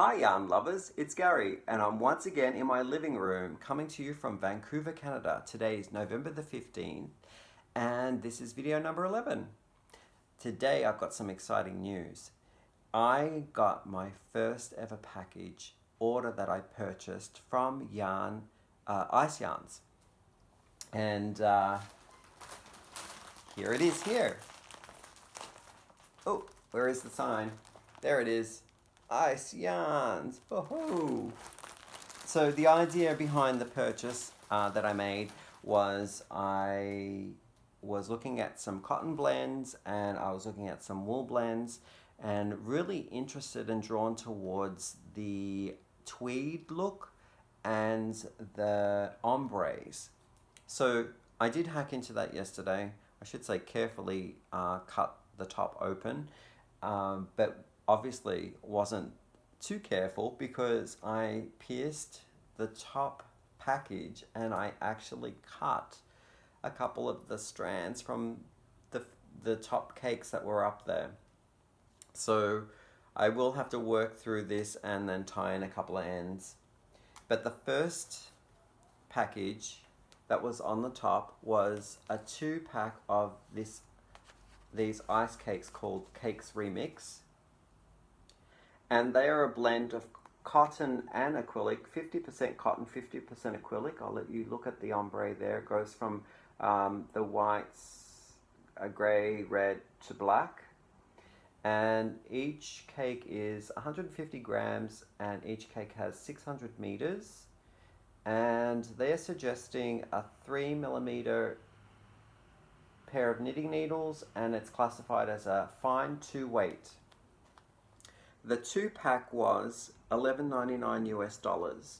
Hi yarn lovers, it's Gary and I'm once again in my living room coming to you from Vancouver, Canada. Today is November the 15th and this is video number 11. Today I've got some exciting news. I got my first ever package order that I purchased from Ice Yarns. And here it is here. Oh, where is the sign? There it is. Ice Yarns. Woohoo! So the idea behind the purchase that I made was I was looking at some cotton blends and I was looking at some wool blends and really interested and drawn towards the tweed look and the ombres. So I did hack into that yesterday. I should say carefully cut the top open, but obviously wasn't too careful because I pierced the top package and I actually cut a couple of the strands from the top cakes that were up there. So I will have to work through this and then tie in a couple of ends. But the first package that was on the top was a 2-pack of these ice cakes called Cakes Remix. And they are a blend of cotton and acrylic, 50% cotton, 50% acrylic. I'll let you look at the ombre there. It goes from the whites, grey, red to black. And each cake is 150 grams and each cake has 600 meters. And they're suggesting a 3mm pair of knitting needles and it's classified as a fine 2 weight. The 2-pack was $11.99 US.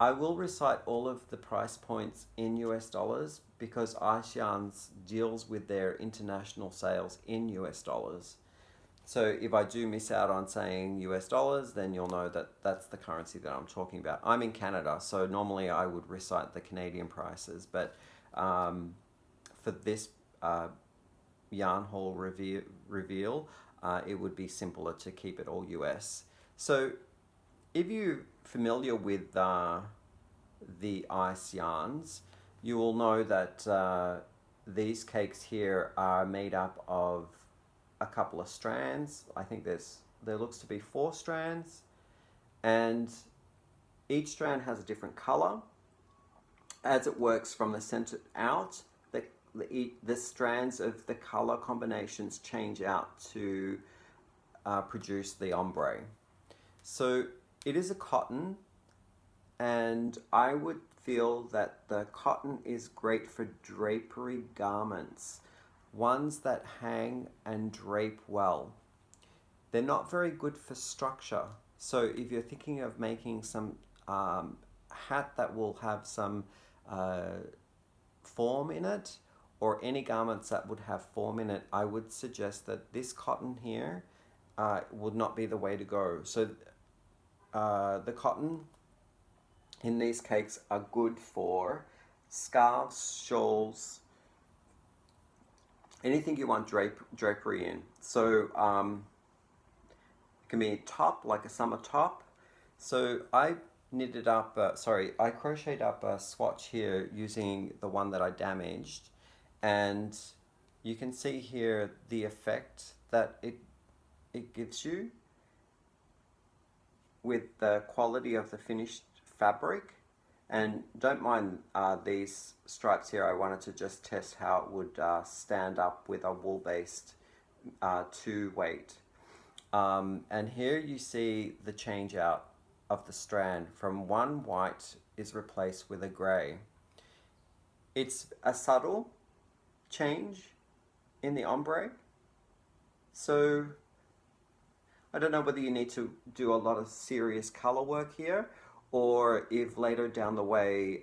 I will recite all of the price points in US dollars because Ice Yarns deals with their international sales in US dollars. So if I do miss out on saying US dollars, then you'll know that that's the currency that I'm talking about. I'm in Canada, so normally I would recite the Canadian prices, but for this yarn haul reveal, it would be simpler to keep it all US. So if you're familiar with the Ice Yarns, you will know that these cakes here are made up of a couple of strands. I think there looks to be 4 strands, and each strand has a different color. As it works from the center out, the strands of the color combinations change out to produce the ombre. So it is a cotton, and I would feel that the cotton is great for drapery garments, ones that hang and drape well. They're not very good for structure. So if you're thinking of making some hat that will have some form in it, or any garments that would have form in it, I would suggest that this cotton here would not be the way to go. So the cotton in these cakes are good for scarves, shawls, anything you want drapery in. So it can be a top, like a summer top. So I knitted up, I crocheted up a swatch here using the one that I damaged. And you can see here the effect that it gives you with the quality of the finished fabric. And don't mind these stripes here. I wanted to just test how it would stand up with a wool-based 2 weight. And here you see the change out of the strand from one white is replaced with a grey. It's a subtle change in the ombre. So I don't know whether you need to do a lot of serious color work here, or if later down the way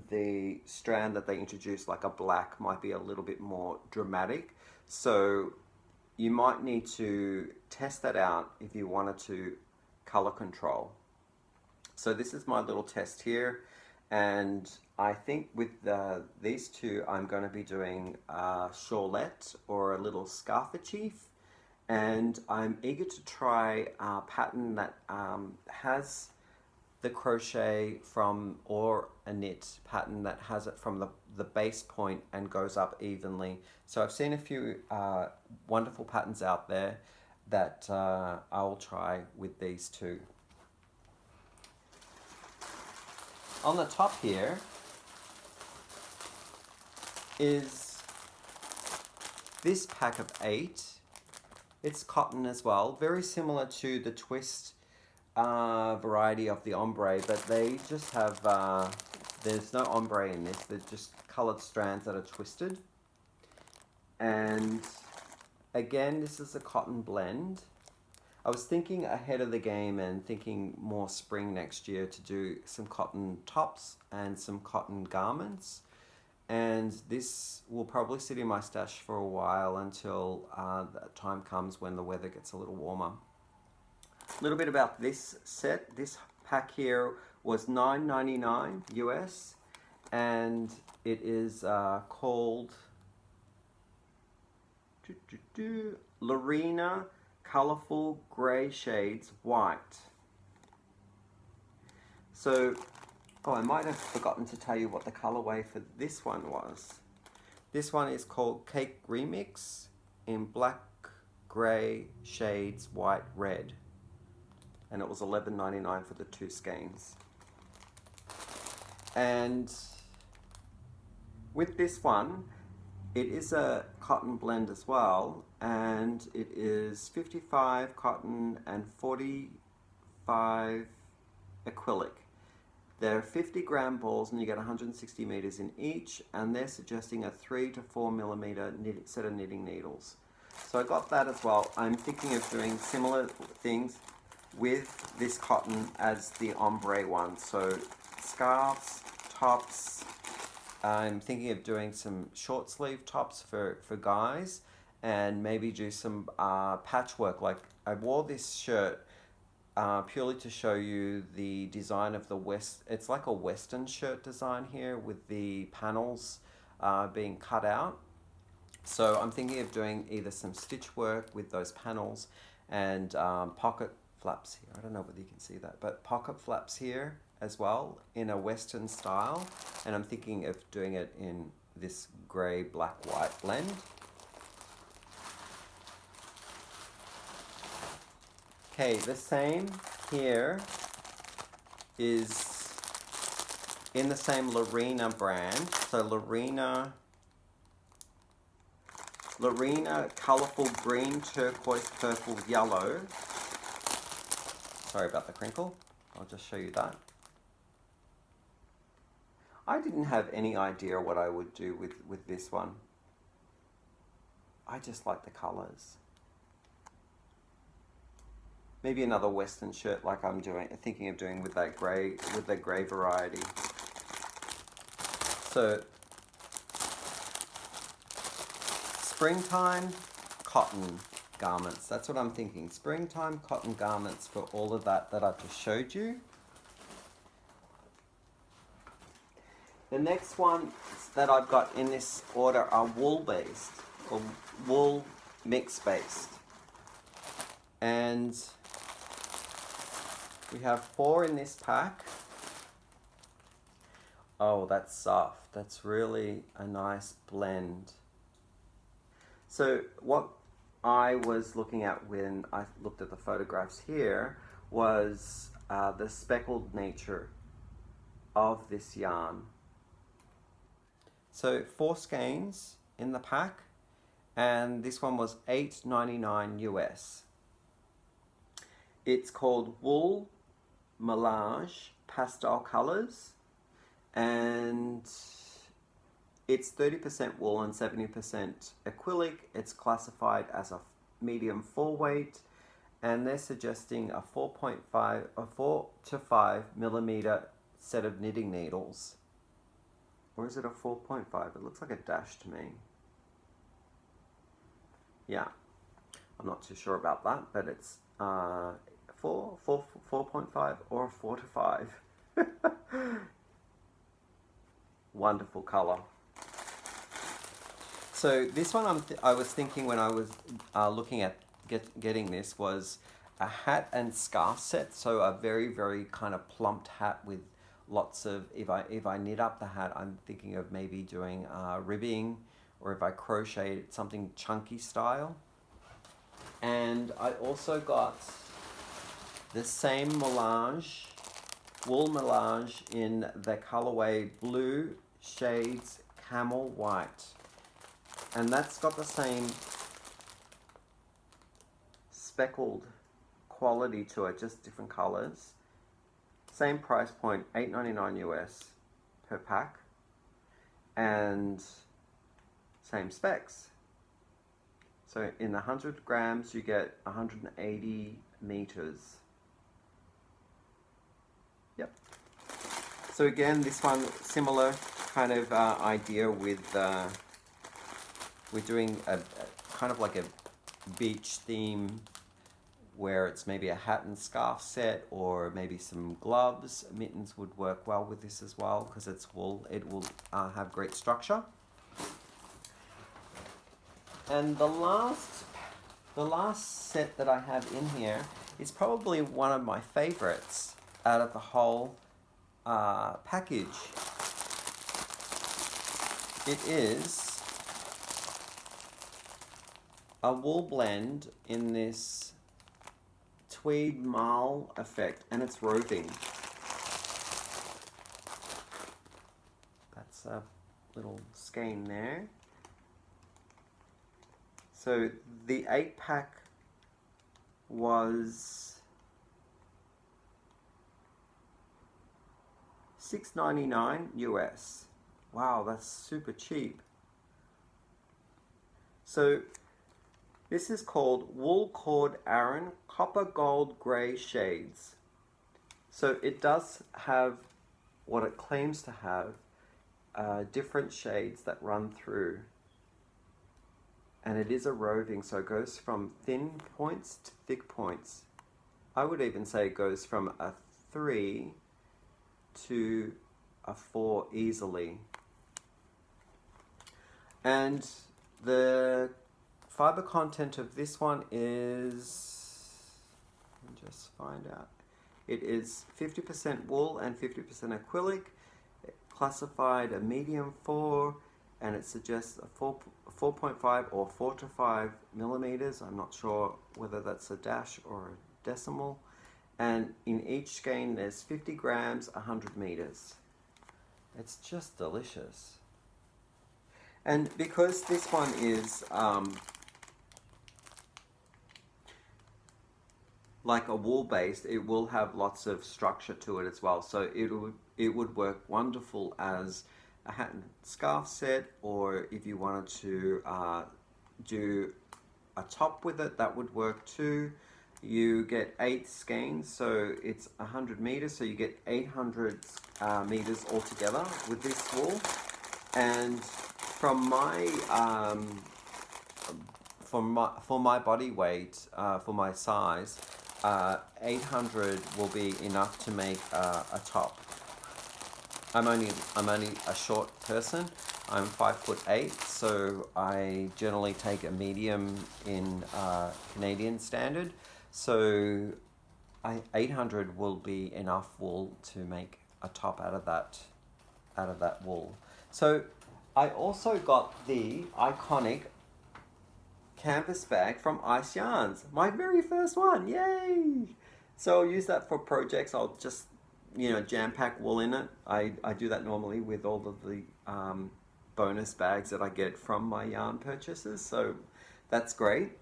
the strand that they introduce, like a black, might be a little bit more dramatic. So you might need to test that out if you wanted to color control. So this is my little test here, and I think with these two I'm going to be doing a shawlette or a little scarfkerchief, and I'm eager to try a pattern that has the crochet from, or a knit pattern that has it from the base point and goes up evenly. So I've seen a few wonderful patterns out there that I will try with these two. On the top here is this pack of 8. It's cotton as well, very similar to the twist variety of the ombre, but they just have, there's no ombre in this, they're just colored strands that are twisted. And again, this is a cotton blend. I was thinking ahead of the game and thinking more spring next year to do some cotton tops and some cotton garments. And this will probably sit in my stash for a while until the time comes when the weather gets a little warmer. A little bit about this set. This pack here was $9.99 US, and it is called Larina Colourful Grey Shades White. So, oh, I might have forgotten to tell you what the colorway for this one was. This one is called Cake Remix in black, grey shades, white, red. And it was $11.99 for the 2 skeins. And with this one, it is a cotton blend as well, and it is 55 cotton and 45 acrylic. They're 50-gram balls, and you get 160 meters in each, and they're suggesting a 3 to 4 millimeter set of knitting needles. So I got that as well. I'm thinking of doing similar things with this cotton as the ombre one. So scarves, tops. I'm thinking of doing some short sleeve tops for guys, and maybe do some patchwork. Like I wore this shirt purely to show you the design of the West. It's like a Western shirt design here with the panels being cut out. So I'm thinking of doing either some stitch work with those panels and pocket flaps here. I don't know whether you can see that, but pocket flaps here as well in a Western style. And I'm thinking of doing it in this grey, black, white blend. Okay, the same here is in the same Larina brand. So Larina Colourful Green, Turquoise, Purple, Yellow. Sorry about the crinkle. I'll just show you that. I didn't have any idea what I would do with this one. I just like the colours. Maybe another Western shirt like I'm thinking of doing with that grey variety. So springtime cotton garments. That's what I'm thinking. Springtime cotton garments for all of that I've just showed you. The next ones that I've got in this order are wool based, or wool mix based. And we have 4 in this pack. Oh, that's soft. That's really a nice blend. So what I was looking at when I looked at the photographs here was the speckled nature of this yarn. So 4 skeins in the pack, and this one was $8.99 US. It's called Wool Melange Pastel Colors, and it's 30% wool and 70% acrylic. It's classified as a medium 4 weight, and they're suggesting a 4 to 5 millimeter set of knitting needles. Or is it a 4.5? It looks like a dash to me. Yeah, I'm not too sure about that, but it's 4.5 or a 4 to 5. Wonderful color. So this one I was thinking when I was looking at getting this was a hat and scarf set. So a very, very kind of plumped hat with lots of, if I knit up the hat, I'm thinking of maybe doing ribbing, or if I crochet it, something chunky style. And I also got the same melange, wool melange in the colorway blue shades camel white. And that's got the same speckled quality to it, just different colors. Same price point, $8.99 US per pack, and same specs. So in 100 grams you get 180 meters. Yep. So again, this one similar kind of idea with we're doing a kind of like a beach theme, where it's maybe a hat and scarf set, or maybe some gloves. Mittens would work well with this as well, because it's wool. It will have great structure. And the last set that I have in here is probably one of my favorites out of the whole package. It is a wool blend in this tweed marl effect, and it's roving. That's a little skein there. So the 8-pack was $6.99 US. Wow, that's super cheap. So this is called Wool Cord Aran Copper Gold Grey Shades. So it does have what it claims to have, different shades that run through. And it is a roving, so it goes from thin points to thick points. I would even say it goes from a 3 to a 4 easily. And the fiber content of this one is, let me just find out, it is 50% wool and 50% acrylic, classified a medium 4, and it suggests a 4.5 or 4 to 5 millimeters. I'm not sure whether that's a dash or a decimal. And in each skein there's 50 grams, 100 meters. It's just delicious. And because this one is like a wool based, it will have lots of structure to it as well. So it would work wonderful as a hat and scarf set, or if you wanted to do a top with it, that would work too. You get 8 skeins, so it's 100 meters, so you get 800 meters altogether with this wool. And from my for my body weight, for my size, 800 will be enough to make a top. I'm only a short person. I'm 5'8", so I generally take a medium in Canadian standard. So 800 will be enough wool to make a top out of that wool. So I also got the iconic canvas bag from Ice Yarns, my very first one. Yay! So I'll use that for projects. I'll just jam pack wool in it. I do that normally with all of the bonus bags that I get from my yarn purchases, so that's great.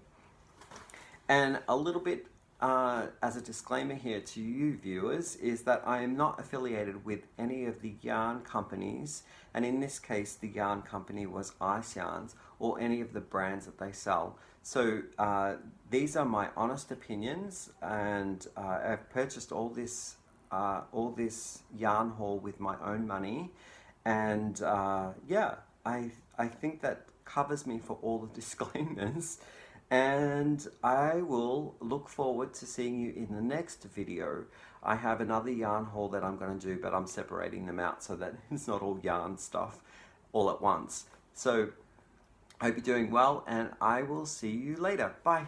And a little bit as a disclaimer here to you viewers is that I am not affiliated with any of the yarn companies, and in this case the yarn company was Ice Yarns, or any of the brands that they sell. So these are my honest opinions, and I've purchased all this yarn haul with my own money, and yeah, I think that covers me for all the disclaimers. And I will look forward to seeing you in the next video. I have another yarn haul that I'm going to do, but I'm separating them out so that it's not all yarn stuff all at once. So I hope you're doing well, and I will see you later. Bye.